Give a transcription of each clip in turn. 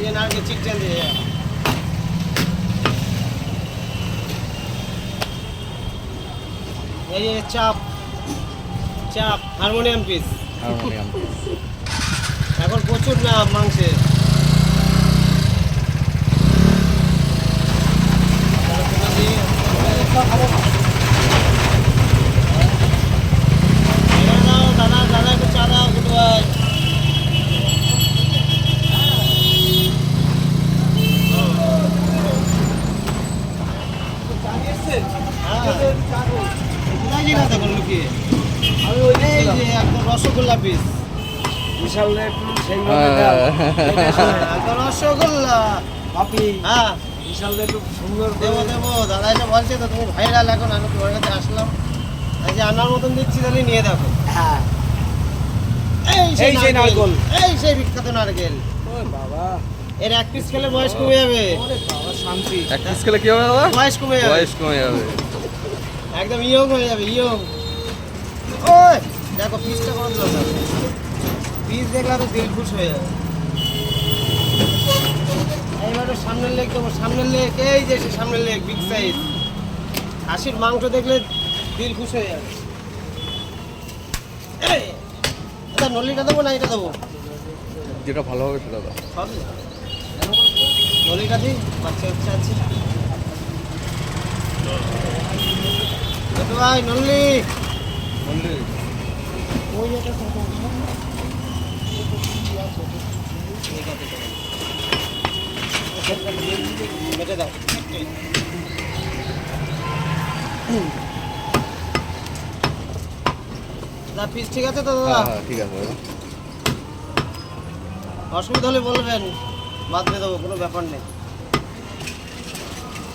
ये नारकेल चिकन दे ये চাপ চাপ হারমোনিয়াম পিস এখন প্রচুর না মাংসে দাদা দাদা একটু চা দাও গুড ভাই রসগোল্লা পিস বিশাল রসগোল্লা হ্যাঁ বিশাল সুন্দর দেবো দেবো দাদা এটা বলছে তো তুমি ভাইরাল এখন আমি তোমার কাছে আসলাম এই যে আনার মতন দিচ্ছি তাহলে নিয়ে দেখো হ্যাঁ এই সেই নারকেল এই সেই বিখ্যাত নারকেল ও বাবা এর এক পিস খেলে বয়স কমে যাবে ওরে বাবা শান্তি এক পিস খেলে কি হবে দাদা বয়স কমে যাবে একদম ইয়ং হয়ে যাবে ইয়ং ওই দেখো পিসটা কোন দিল পিস দেখলে তো দিল খুশ হয়ে যাবে এইবারে সামনের লেগ দেবো সামনের লেগ এই যে সামনের লেগ বিগ সাইজ খাসির মাংস দেখলে দিল খুশ হয়ে যাবে এটা নলিটা দেবো না এটা দেবো যেটা ভালো হবে সেটা দাও সবই নলিটা দিই বাচ্চা বাচ্চা আছে ভাই নল্লি ওই মেটে দাও দাদা পিস ঠিক আছে তো দাদা হ্যাঁ ঠিক আছে দাদা অসুবিধা হলে বলবেন বাদ দিয়ে দেবো কোনো ব্যাপার নেই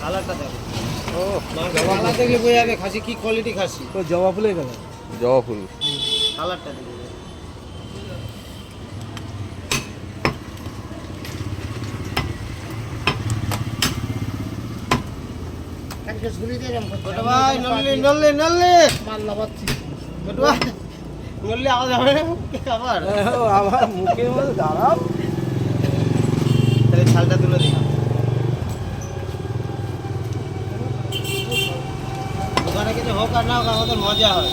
কালারটা দেখো ও কালার দেখলে বোঝা যাবে খাসি কি কোয়ালিটি খাসি তো জবা ফুলের কালার জবা ফুল কালারটা দেখবে ভাই নল্লি নল্লি নল্লি মাল্লা পাচ্ছি ভাই নল্লি আওয়াজ হবে আবার আমার মুখের মধ্যে দাঁড়াও তাহলে ছালটা তুলে দিই দোকানে কিছু হোক আর না হোক আমাদের মজা হয়